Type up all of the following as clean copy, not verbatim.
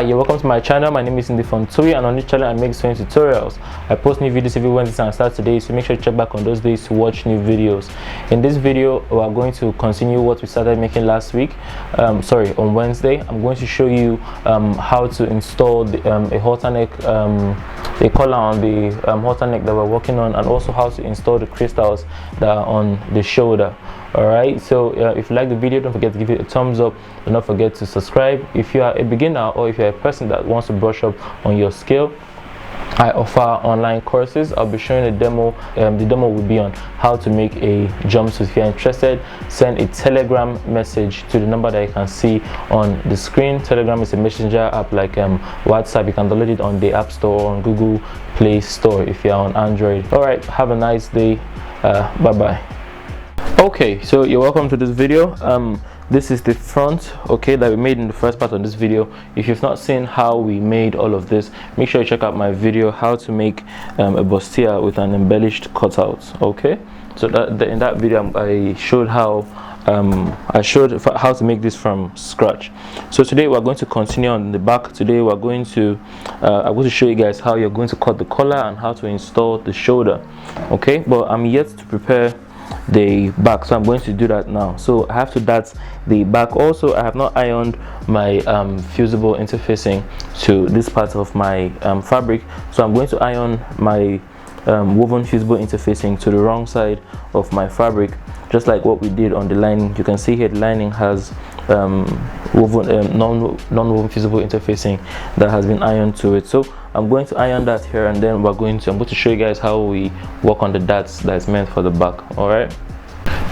You're welcome to my channel. My name is Ndifon Ntui, and on this channel I make sewing tutorials. I post new videos every Wednesday and Saturday, so make sure to check back on those days to watch new videos. In this video we are going to continue what we started making last week, on Wednesday. I'm going to show you how to install a halter neck, a collar on the halter neck that we're working on, and also how to install the crystals that are on the shoulder. Alright, so if you like the video, don't forget to give it a thumbs up. Do not forget to subscribe. If you are a beginner or if you're a person that wants to brush up on your skill, I offer online courses. I'll be showing a demo. The demo will be on how to make a jumpsuit. If you're interested, send a Telegram message to the number that you can see on the screen. Telegram is a messenger app like WhatsApp. You can download it on the App Store or on Google Play Store if you're on Android. Alright, have a nice day. Bye bye. Okay, so you're welcome to this video. This is the front, okay, that we made in the first part of this video. If you've not seen how we made all of this, make sure you check out my video how to make a bustier with an embellished cutout. Okay, so in that video I showed how to make this from scratch. So today we're going to continue on the back. Today we're going to I'm going to show you guys how you're going to cut the collar and how to install the shoulder. Okay, but I'm yet to prepare the back, so I'm going to do that now. So I have to dart the back. Also, I have not ironed my fusible interfacing to this part of my fabric, so I'm going to iron my woven fusible interfacing to the wrong side of my fabric, just like what we did on the lining. You can see here the lining has woven non-woven fusible interfacing that has been ironed to it. So I'm going to iron that here, and then I'm going to show you guys how we work on the darts that's meant for the back. All right.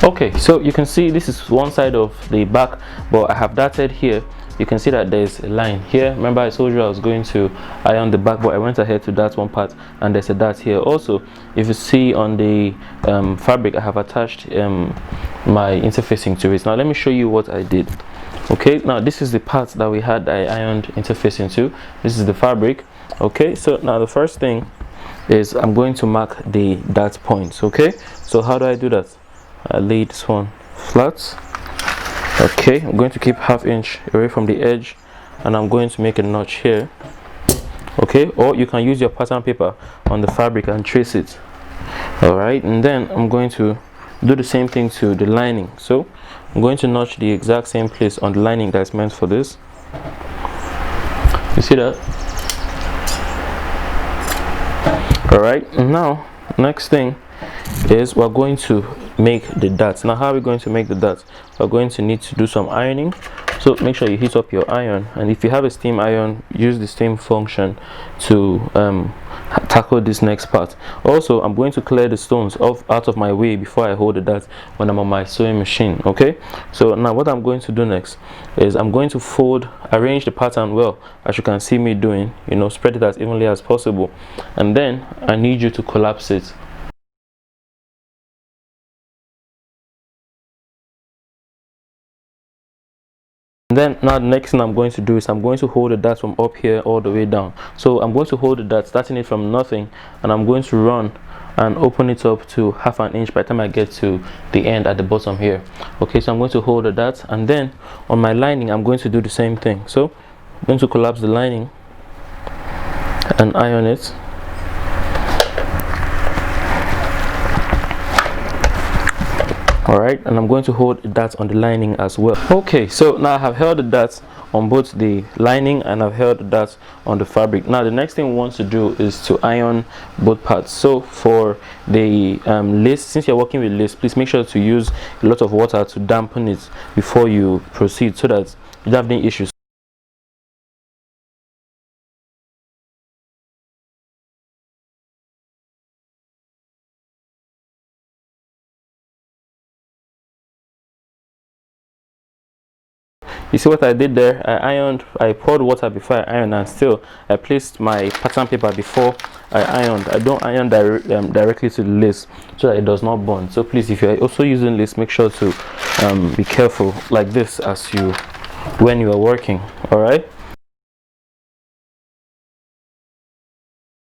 Okay, so you can see this is one side of the back, but I have darted here. You can see that there's a line here. Remember I told you I was going to iron the back, but I went ahead to dart one part, and there's a dart here. Also, if you see on the fabric, I have attached my interfacing to it. Now let me show you what I did. Okay, now this is the part that we had I ironed interfacing to. This is the fabric. Okay, so now the first thing is I'm going to mark the dart points. Okay, so how do I do that? I lay this one flat. Okay, I'm going to keep ½ inch away from the edge, and I'm going to make a notch here. Okay, or you can use your pattern paper on the fabric and trace it. All right, and then I'm going to do the same thing to the lining. So I'm going to notch the exact same place on the lining that's meant for this. You see that? All right, now next thing is we're going to make the darts. Now how are we going to make the darts? We're going to need to do some ironing, so make sure you heat up your iron, and if you have a steam iron, use the steam function to tackle this next part. Also, I'm going to clear the stones out of my way before I hold the dart when I'm on my sewing machine. Okay, so now what I'm going to do next is I'm going to arrange the pattern well, as you can see me doing, spread it as evenly as possible, and then I need you to collapse it. And then now the next thing I'm going to do is I'm going to hold the dart from up here all the way down. So I'm going to hold the dart starting it from nothing, and I'm going to run and open it up to ½ inch by the time I get to the end at the bottom here. Okay, so I'm going to hold the dart, and then on my lining I'm going to do the same thing. So I'm going to collapse the lining and iron it. Alright, and I'm going to hold the dart on the lining as well. Okay, so now I have held the darts on both the lining and I've held the darts on the fabric. Now the next thing we want to do is to iron both parts. So for the lace, since you're working with lace, please make sure to use a lot of water to dampen it before you proceed, so that you don't have any issues. You see what I did there? I poured water before I ironed, and still I placed my pattern paper before I ironed. I don't iron directly to the lace so that it does not burn. So please, if you're also using lace, make sure to be careful like this when you are working. All right.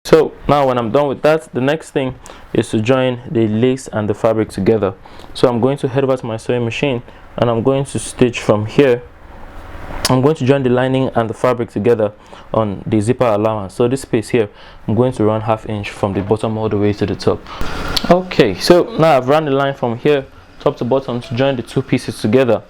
So now when I'm done with that, the next thing is to join the lace and the fabric together. So I'm going to head over to my sewing machine, and I'm going to stitch from here I'm going to join the lining and the fabric together on the zipper allowance. So this space here, I'm going to run 1/2 inch from the bottom all the way to the top. Okay, so now I've run the line from here top to bottom to join the two pieces together.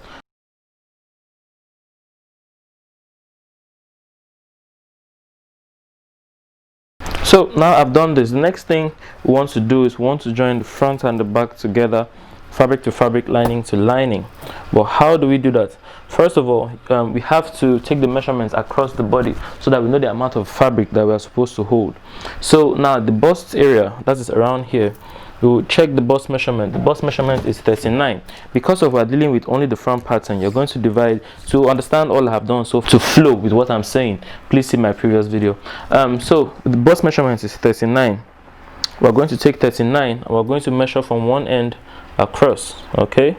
So now I've done this. The next thing we want to do is we want to join the front and the back together, fabric to fabric, lining to lining. But how do we do that? First of all, we have to take the measurements across the body so that we know the amount of fabric that we are supposed to hold. So now the bust area, that is around here, we will check the bust measurement. The bust measurement is 39. Because of we're dealing with only the front pattern, you're going to divide to understand all I have done. So to flow with what I'm saying, please see my previous video. So the bust measurement is 39. We're going to take 39 and we're going to measure from one end across. Okay,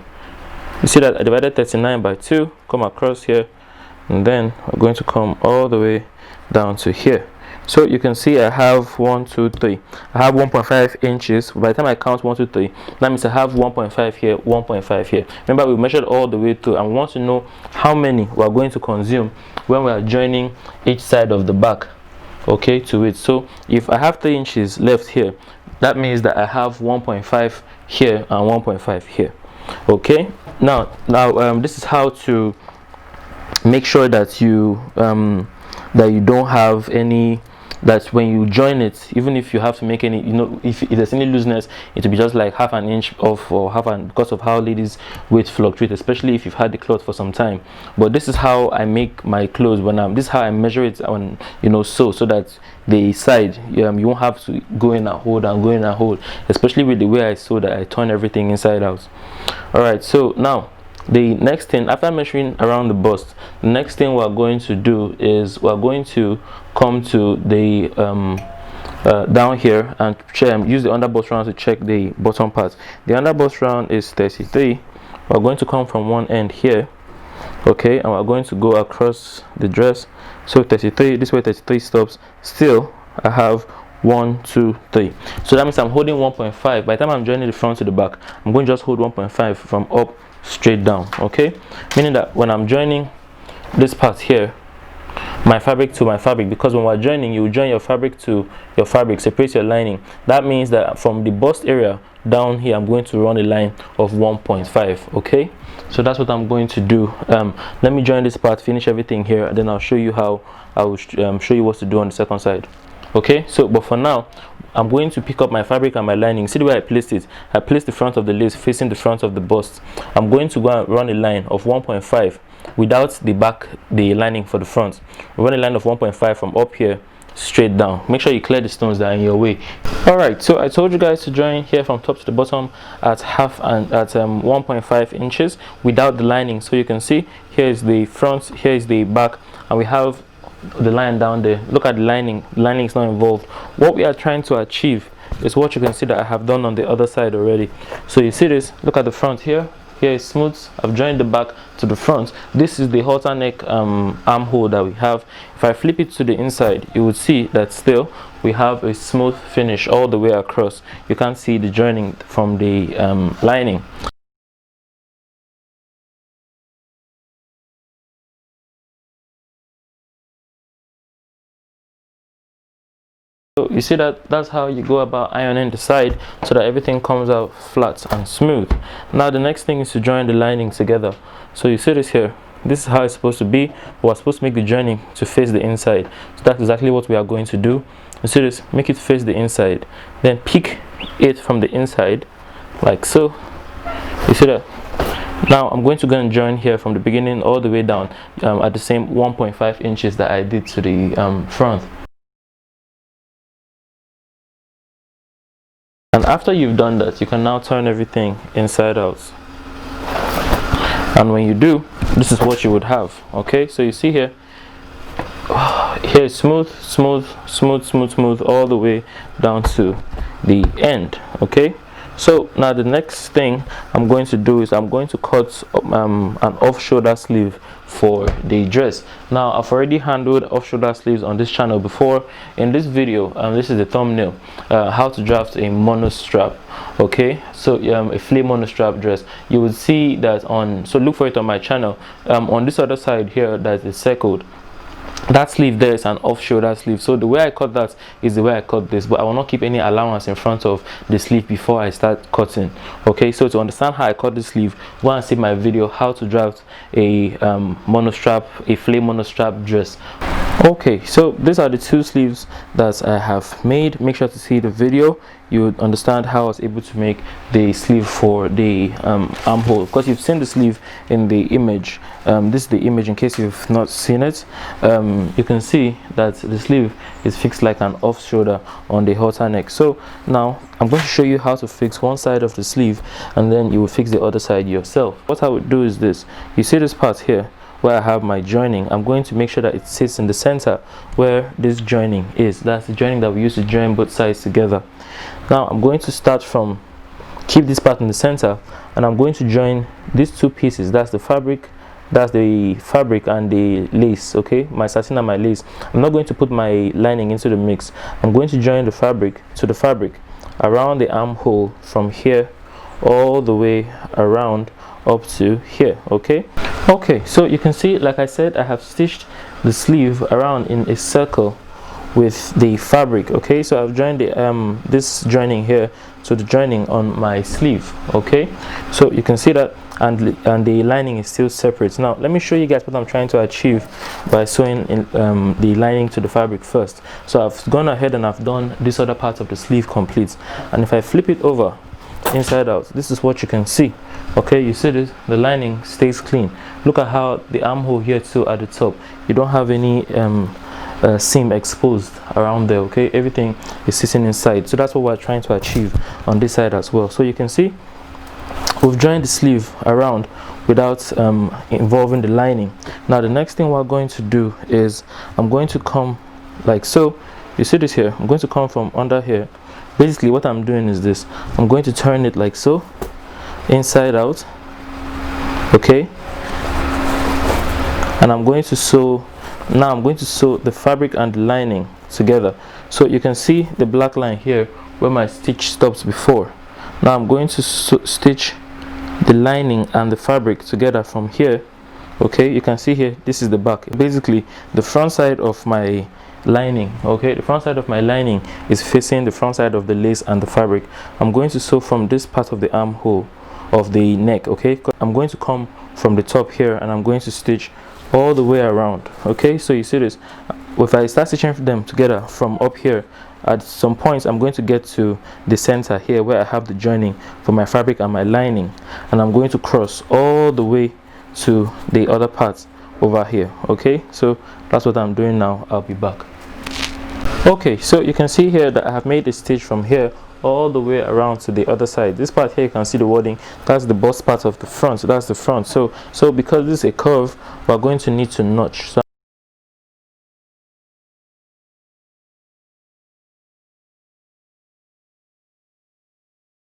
you see that I divided 39 by 2, come across here, and then we're going to come all the way down to here. So you can see I have 1 2 3, I have 1.5 inches. By the time I count 1 2 3, that means I have 1.5 here, 1.5 here. Remember, we measured all the way through, and we want to know how many we are going to consume when we are joining each side of the back, okay, to it. So if I have 3 inches left here, that means that I have 1.5 here and 1.5 here. Okay, now this is how to make sure that you don't have any, that when you join it, even if you have to make any, if there's any looseness, it will be just like 1/2 inch off, or because of how ladies' weight fluctuate, especially if you've had the cloth for some time. But this is how I make my clothes when this is how I measure it on, so that the side, you won't have to go in and hold and go in and hold, especially with the way I sew that I turn everything inside out. All right, so now the next thing, after measuring around the bust, the next thing we're going to do is we're going to come to the down here and use the underbust round to check the bottom part. The underbust round is 33. We're going to come from one end here, okay, and we're going to go across the dress. So 33, this way 33 stops. Still I have 1 2 3, so that means I'm holding 1.5. By the time I'm joining the front to the back, I'm going to just hold 1.5 from up straight down, okay, meaning that when I'm joining this part here, my fabric to my fabric, because when we're joining, you join your fabric to your fabric, separate your lining. That means that from the bust area down here, I'm going to run a line of 1.5. okay, so that's what I'm going to do. Let me join this part, finish everything here, and then I'll show you how I will show you what to do on the second side. Okay, so but for now, I'm going to pick up my fabric and my lining. See the way I placed it? I placed the front of the lace facing the front of the bust. I'm going to go and run a line of 1.5 without the lining for the front. Run a line of 1.5 from up here straight down. Make sure you clear the stones that are in your way. All right, so I told you guys to join here from top to the bottom at 1.5 inches without the lining. So you can see here is the front, here is the back, and we have the line down there. Look at the lining. The lining is not involved. What we are trying to achieve is what you can see that I have done on the other side already. So you see this, look at the front here. Here is smooth. I've joined the back to the front. This is the halter neck armhole that we have. If I flip it to the inside, you would see that still we have a smooth finish all the way across. You can't see the joining from the lining. So you see that's how you go about ironing the side so that everything comes out flat and smooth. Now the next thing is to join the lining together. So you see this here, this is how it's supposed to be. We're supposed to make the joining to face the inside, so that's exactly what we are going to do. You see this, make it face the inside, then pick it from the inside like so. You see that? Now I'm going to go and join here from the beginning all the way down at the same 1.5 inches that I did to the front. And after you've done that, you can now turn everything inside out. And when you do, this is what you would have. Okay, so you see here, here is smooth, smooth, smooth, smooth, smooth all the way down to the end. Okay, So now the next thing I'm going to do is I'm going to cut an off shoulder sleeve for the dress. Now I've already handled off shoulder sleeves on this channel before. In this video, this is the thumbnail, how to draft a monostrap. Okay, so a flare monostrap dress. You would see that on, so look for it on my channel. On this other side here that is circled, that sleeve there is an off shoulder sleeve. So the way I cut that is the way I cut this, but I will not keep any allowance in front of the sleeve before I start cutting. Okay, so to understand how I cut the sleeve, go and see my video how to draft a monostrap, a flare monostrap dress. Okay, so these are the two sleeves that I have made. Make sure to see the video. You would understand how I was able to make the sleeve for the armhole, because you've seen the sleeve in the image. This is the image in case you've not seen it. You can see that the sleeve is fixed like an off shoulder on the halter neck. So now I'm going to show you how to fix one side of the sleeve, and then you will fix the other side yourself. What I would do is this. You see this part here where I have my joining. I'm going to make sure that it sits in the center where this joining is. That's the joining that we use to join both sides together. Now I'm going to start from, keep this part in the center, and I'm going to join these two pieces. That's the fabric and the lace. Okay, my satin and my lace. I'm not going to put my lining into the mix. I'm going to join the fabric to the fabric around the armhole from here all the way around up to here. Okay, so you can see, like I said, I have stitched the sleeve around in a circle with the fabric. Okay, so I've joined the this joining here to the joining on my sleeve. Okay, so you can see that, and the lining is still separate. Now let me show you guys what I'm trying to achieve by sewing in the lining to the fabric first. So I've gone ahead and I've done this other part of the sleeve complete, and if I flip it over inside out, this is what you can see. Okay, you see this, the lining stays clean. Look at how the armhole here too at the top, you don't have any seam exposed around there. Okay, everything is sitting inside. So that's what we're trying to achieve on this side as well. So you can see we've joined the sleeve around without involving the lining. Now the next thing we're going to do is I'm going to come like so. You see this here, I'm going to come from under here. Basically what I'm doing is this, I'm going to turn it like so, inside out. Okay, and I'm going to sew. Now I'm going to sew the fabric and the lining together. So you can see the black line here where my stitch stops before. Now I'm going to stitch the lining and the fabric together from here. Okay, you can see here, this is the back, basically the front side of my lining. Okay, the front side of my lining is facing the front side of the lace and the fabric. I'm going to sew from this part of the armhole of the neck. Okay, I'm going to come from the top here and I'm going to stitch all the way around. Okay, so you see this, if I start stitching them together from up here, at some points I'm going to get to the center here where I have the joining for my fabric and my lining, and I'm going to cross all the way to the other parts over here. Okay, so that's what I'm doing now. I'll be back. Okay, so you can see here that I have made a stitch from here all the way around to the other side. This part here, you can see the wording, that's the bust part of the front. So that's the front. So because this is a curve, we're going to need to notch. So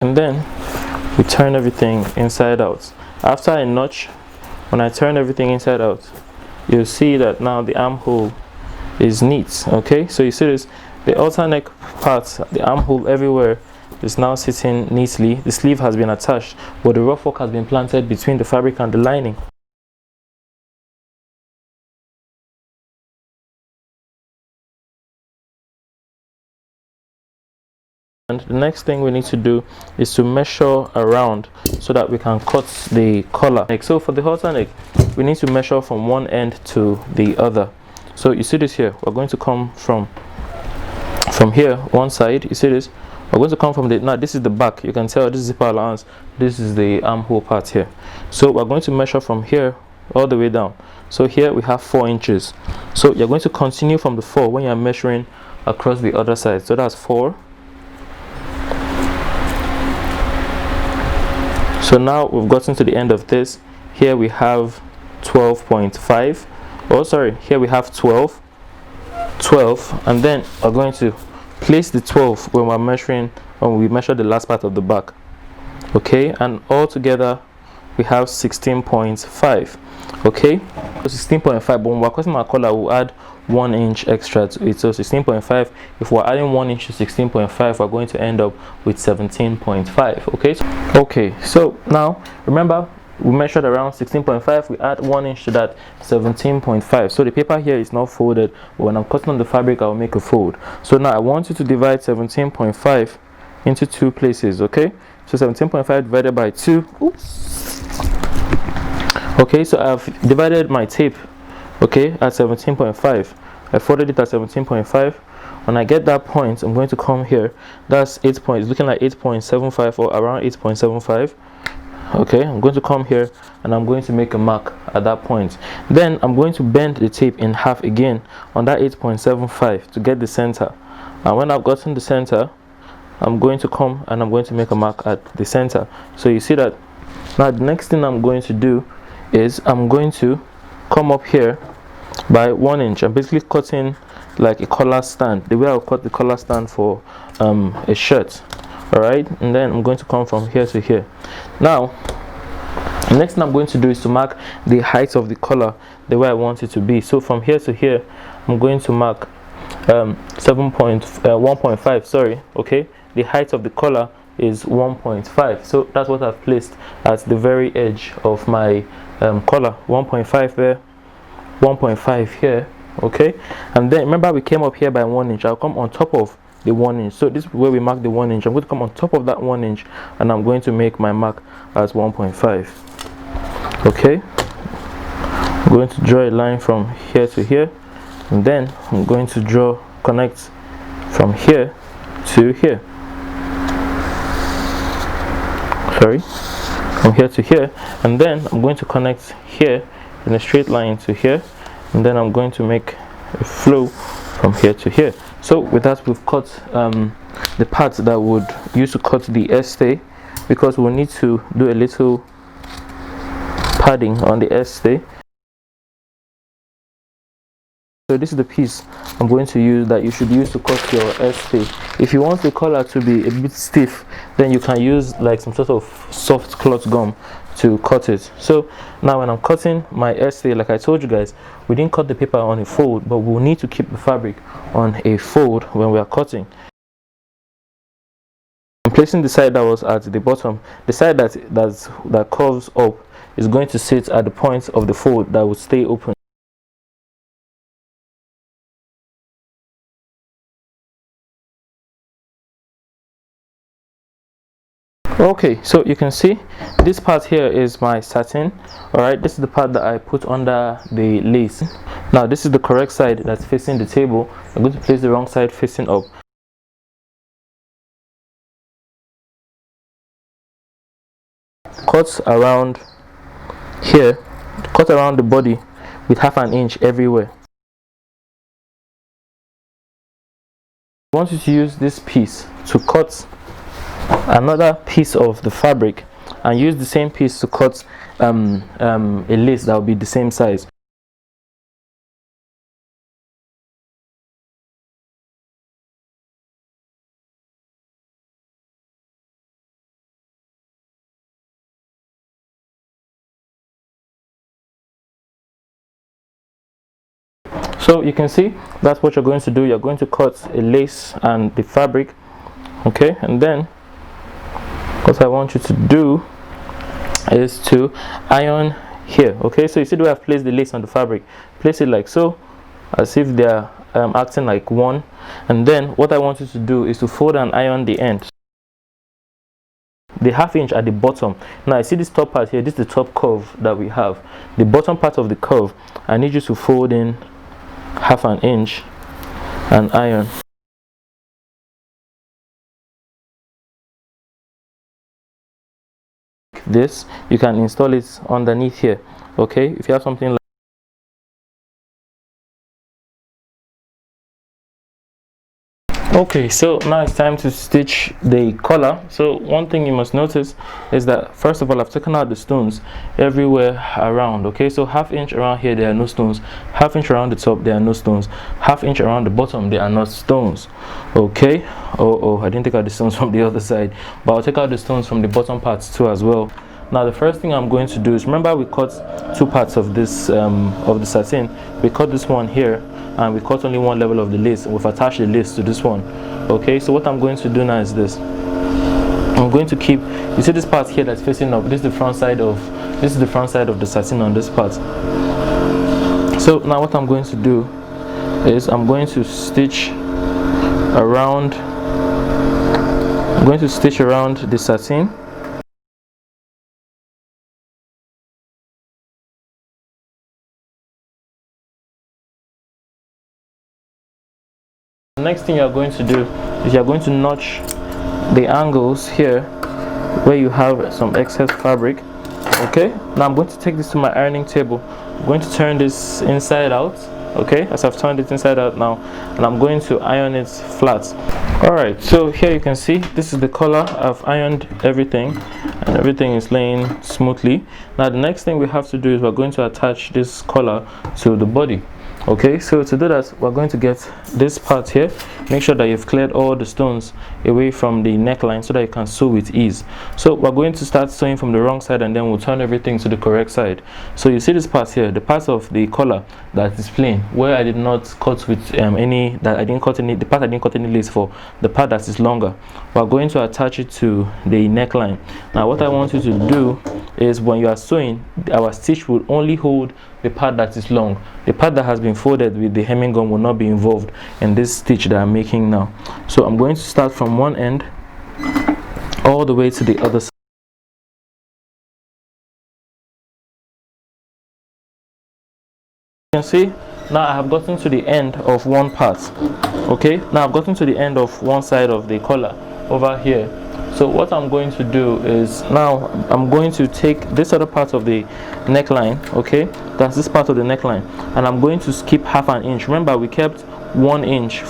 and then we turn everything inside out. After I notch, when I turn everything inside out, you'll see that now the armhole is neat. Okay, so you see this, the halter neck part, the armhole everywhere is now sitting neatly. The sleeve has been attached, but the rough work has been planted between the fabric and the lining. And the next thing we need to do is to measure around so that we can cut the collar. So for the halter neck, we need to measure from one end to the other. So you see this here, we're going to come from here, one side. You see this, we're going to come from the, now this is the back, you can tell this is the zipper allowance, this is the armhole part here. So we're going to measure from here all the way down. So here we have 4 inches. So you're going to continue from the 4 when you're measuring across the other side. So that's 4. So now we've gotten to the end of this. Here we have 12.5. Oh sorry, here we have 12, and then we're going to place the 12 when we measure the last part of the back. okay, and all together we have 16.5. okay, so 16.5, but when we're cutting our collar we'll add 1 inch extra to it, so 16.5. If we're adding 1 inch to 16.5, we're going to end up with 17.5. Okay, so now remember we measured around 16.5, we add 1 inch to that, 17.5. so the paper here is not folded, but when I'm cutting on the fabric I'll make a fold. So now I want you to divide 17.5 into 2 places. Okay, so 17.5 divided by 2. Oops. Okay, so I've divided my tape, okay, at 17.5. I folded it at 17.5. When I get that point, I'm going to come here. That's 8 points, looking like 8.75 or around 8.75. okay, I'm going to come here and I'm going to make a mark at that point. Then I'm going to bend the tape in half again on that 8.75 to get the center. And when I've gotten the center, I'm going to come and I'm going to make a mark at the center. So you see that. Now the next thing I'm going to do is I'm going to come up here by 1 inch. I'm basically cutting like a collar stand, the way I'll cut the collar stand for a shirt. Alright, and then I'm going to come from here to here. Now the next thing I'm going to do is to mark the height of the collar the way I want it to be. So from here to here I'm going to mark 1.5, sorry. Okay, the height of the collar is 1.5, so that's what I've placed at the very edge of my collar. 1.5 there, 1.5 here. Okay, and then remember we came up here by 1 inch. I'll come on top of the 1 inch, so this is where we mark the 1 inch. I'm going to come on top of that 1 inch and I'm going to make my mark as 1.5. okay, I'm going to draw a line from here to here, and then I'm going to connect from here to here, sorry, from here to here, and then I'm going to connect here in a straight line to here, and then I'm going to make a flow from here to here. So with that we've cut the part that would use to cut the S-stay, because we'll need to do a little padding on the S-stay. So this is the piece I'm going to use, that you should use to cut your S-stay. If you want the collar to be a bit stiff, then you can use like some sort of soft cloth gum to cut it. So now when I'm cutting my S-stay, like I told you guys, we didn't cut the paper on a fold, but we'll need to keep the fabric on a fold when we are cutting. I'm placing the side that was at the bottom. The side that curves up is going to sit at the point of the fold that will stay open. Okay, so you can see this part here is my satin. All right, this is the part that I put under the lace. Now this is the correct side that's facing the table. I'm going to place the wrong side facing up. Cut around here, cut around the body with half an inch everywhere. I want you to use this piece to cut another piece of the fabric, and use the same piece to cut a lace that will be the same size. So you can see that's what you're going to do. You're going to cut a lace and the fabric, okay, and then what I want you to do is to iron here. Okay, so you see the way I've placed the lace on the fabric. Place it like so, as if they're acting like one, and then what I want you to do is to fold and iron the end, the half inch at the bottom. Now I see this top part here, this is the top curve that we have. The bottom part of the curve, I need you to fold in half an inch and iron. This, you can install it underneath here. Okay, if you have something like Okay, so now it's time to stitch the collar. So one thing you must notice is that first of all, I've taken out the stones everywhere around. Okay, so ½ inch around here there are no stones, ½ inch around the top there are no stones, ½ inch around the bottom there are not stones. Okay, I didn't take out the stones from the other side, but I'll take out the stones from the bottom parts too as well. Now the first thing I'm going to do is, remember we cut two parts of this of the satin. We cut this one here and we cut only one level of the lace. We've attached the lace to this one. Okay, so what I'm going to do now is this. I'm going to keep, you see this part here that's facing up, this is the front side of the satin on this part. So now what I'm going to do is I'm going to stitch around the satin. The next thing you're going to do is you're going to notch the angles here where you have some excess fabric. Okay, now I'm going to take this to my ironing table. I'm going to turn this inside out. Okay, as I've turned it inside out now, and I'm going to iron it flat. Alright, so here you can see this is the collar. I've ironed everything and everything is laying smoothly. Now the next thing we have to do is we're going to attach this collar to the body. Okay, so to do that, we're going to get this part here. Make sure that you've cleared all the stones away from the neckline so that you can sew with ease. So we're going to start sewing from the wrong side and then we'll turn everything to the correct side. So you see this part here, the part of the collar that is plain, where I did not cut with the part I didn't cut any lace for, the part that is longer, we're going to attach it to the neckline. Now what I want you to do is, when you are sewing, our stitch will only hold the part that is long. The part that has been folded with the hemming gun will not be involved in this stitch that I'm making now. So I'm going to start from one end all the way to the other side. You can see now I have gotten to the end of one part. Okay, now I've gotten to the end of one side of the collar over here. So what I'm going to do is, now I'm going to take this other part of the neckline. Okay, that's this part of the neckline, and I'm going to skip ½ inch. Remember, we kept 1 inch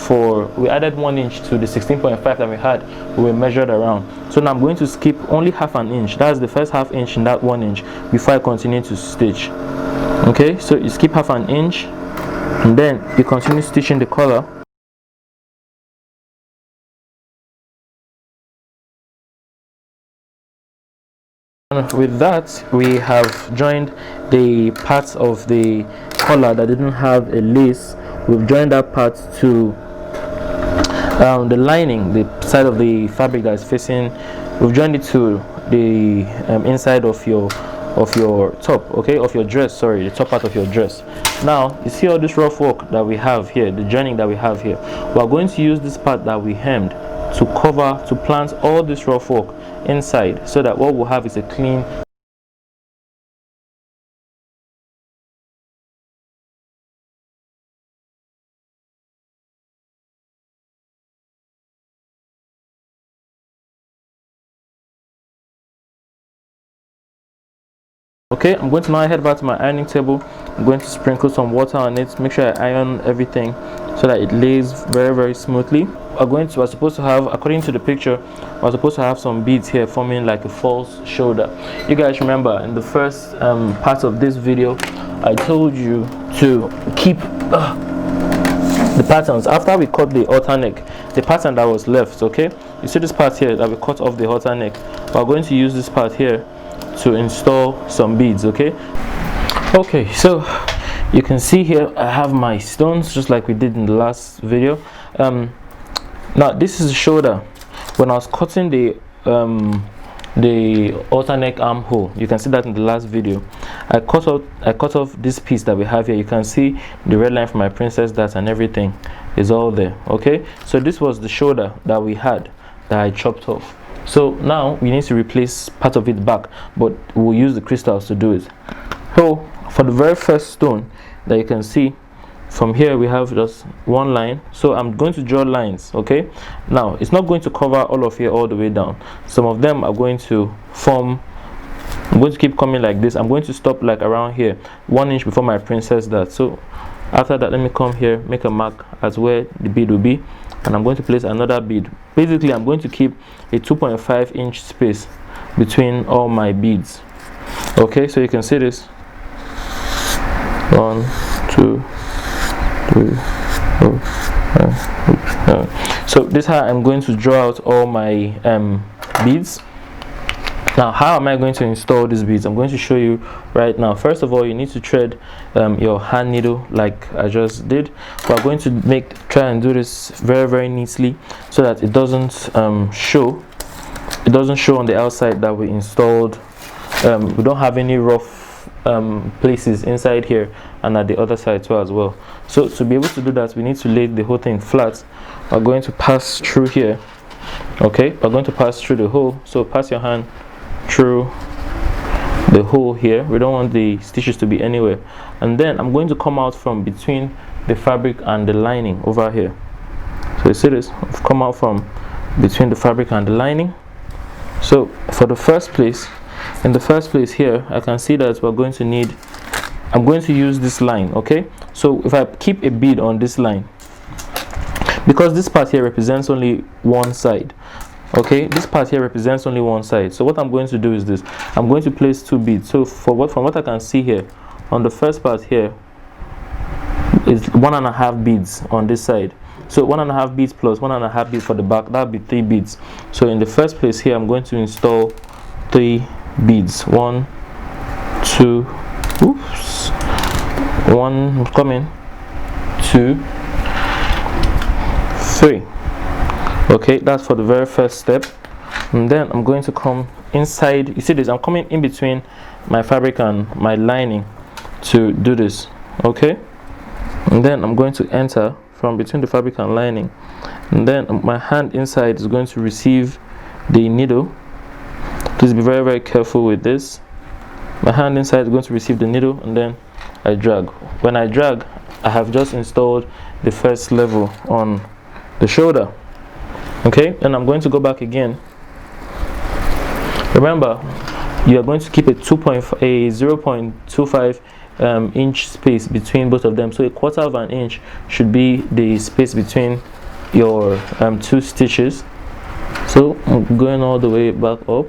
we added 1 inch to the 16.5 that we had. We measured around. So now I'm going to skip only ½ inch. That's the first ½ inch in that 1 inch before I continue to stitch. Okay, so you skip ½ inch and then you continue stitching the collar. With that, we have joined the parts of the collar that didn't have a lace. We've joined that part to the lining, the side of the fabric that is facing. We've joined it to the inside of your top, okay, of your dress, sorry, the top part of your dress. Now you see all this rough work that we have here, the joining that we have here. We're going to use this part that we hemmed to plant all this rough work inside, so that what we'll have is a clean . Okay, I'm going to now head back to my ironing table. I'm going to sprinkle some water on it, make sure I iron everything so that it lays very smoothly. We're supposed to have, according to the picture, we're supposed to have some beads here forming like a false shoulder. You guys remember in the first part of this video, I told you to keep the patterns after we cut the halter neck, the pattern that was left. Okay, you see this part here that we cut off the halter neck. We're going to use this part here to install some beads. Okay, so you can see here I have my stones just like we did in the last video. Now this is the shoulder. When I was cutting the halter neck armhole, you can see that in the last video, I cut off this piece that we have here. You can see the red line from my princess dart and everything is all there. Okay, so this was the shoulder that we had that I chopped off. So now we need to replace part of it back, but we'll use the crystals to do it. So for the very first stone that you can see, from here we have just one line, so I'm going to draw lines. Okay, now it's not going to cover all of here all the way down. Some of them are going to form, I'm going to keep coming like this. I'm going to stop like around here, 1 inch before my princess dart. So after that, let me come here, make a mark as where the bead will be. and I'm going to place another bead. Basically, I'm going to keep a 2.5 inch space between all my beads. Okay, so you can see this. 1, 2, 3, 4, 5, 6, 7. So this is how I'm going to draw out all my beads. Now, how am I going to install these beads? I'm going to show you right now. First of all, you need to thread your hand needle like I just did. We're going to try and do this very neatly so that it doesn't show. It doesn't show on the outside that we installed. We don't have any rough places inside here and at the other side too as well. So to be able to do that, we need to lay the whole thing flat. We're going to pass through here. Okay, we're going to pass through the hole. So pass your hand through the hole here. We don't want the stitches to be anywhere, and then I'm going to come out from between the fabric and the lining over here. So you see this, I've come out from between the fabric and the lining. So for the first place, in the first place here, I can see that we're going to need, I'm going to use this line. Okay, so if I keep a bead on this line, because this part here represents only one side. Okay, this part here represents only one side. So what I'm going to do is this. I'm going to place 2 beads. So from what I can see here, on the first part here is 1.5 beads on this side. So 1.5 beads plus 1.5 beads for the back. That would be 3 beads. So in the first place here, I'm going to install 3 beads. 1, 2, oops, 1 coming, 2, 3. Okay, that's for the very first step. And then I'm going to come inside. You see this, I'm coming in between my fabric and my lining to do this. Okay, and then I'm going to enter from between the fabric and lining, and then my hand inside is going to receive the needle. Please be very careful with this. My hand inside is going to receive the needle, and then I drag. When I drag, I have just installed the first level on the shoulder. Okay, and I'm going to go back again. Remember, you are going to keep a 0.25 inch space between both of them. So a 1/4 of an inch should be the space between your 2 stitches. So I'm going all the way back up.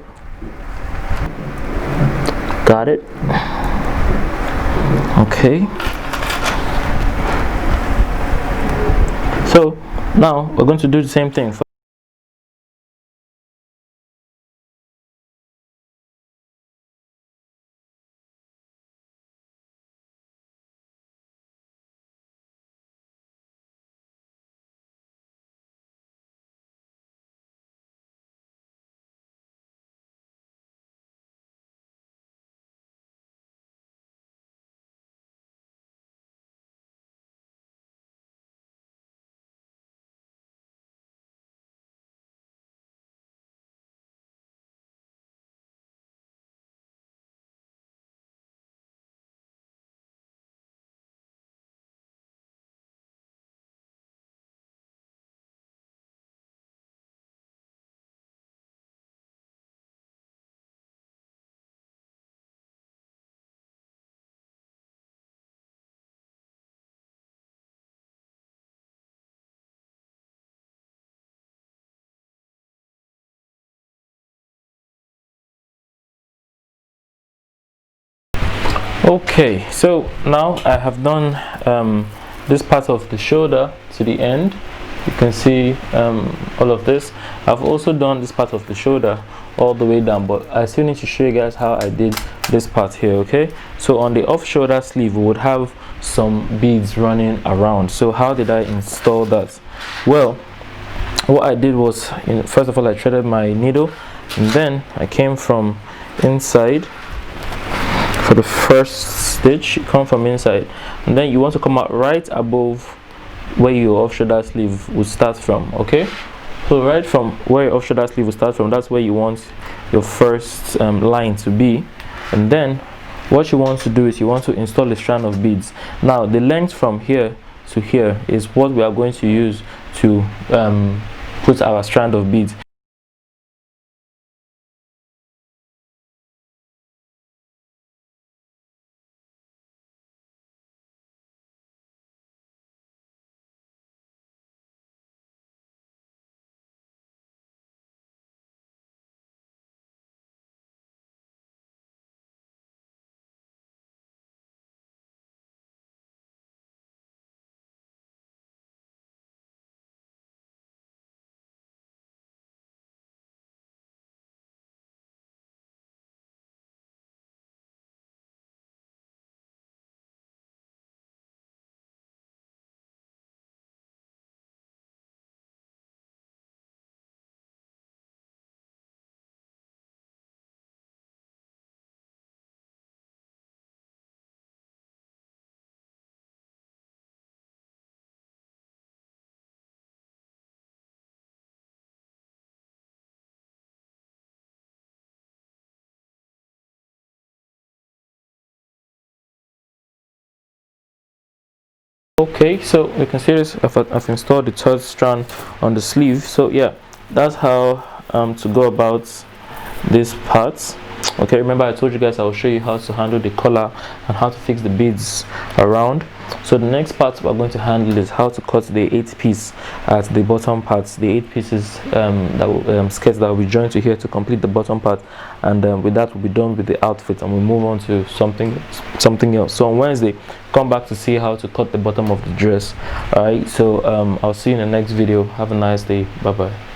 Got it? Okay. So now we're going to do the same thing. Okay, so now I have done this part of the shoulder to the end. You can see all of this. I've also done this part of the shoulder all the way down, but I still need to show you guys how I did this part here. Okay, so on the off shoulder sleeve we would have some beads running around. So how did I install that? Well, what I did was, first of all, I threaded my needle, and then I came from inside. For the first stitch, you come from inside, and then you want to come out right above where your off shoulder sleeve would start from. Okay, so right from where your off shoulder sleeve will start from, that's where you want your first line to be. And then what you want to do is you want to install a strand of beads. Now the length from here to here is what we are going to use to put our strand of beads. Okay, so you can see this. I've installed the third strand on the sleeve. So yeah, that's how to go about this part. Okay, remember I told you guys I will show you how to handle the collar and how to fix the beads around. So the next part we're going to handle is how to cut the 8 piece at the bottom parts, the 8 pieces skirts that will be joined to here to complete the bottom part, and with that we'll be done with the outfit and we'll move on to something else. So on Wednesday, come back to see how to cut the bottom of the dress. All right, so I'll see you in the next video. Have a nice day. Bye bye.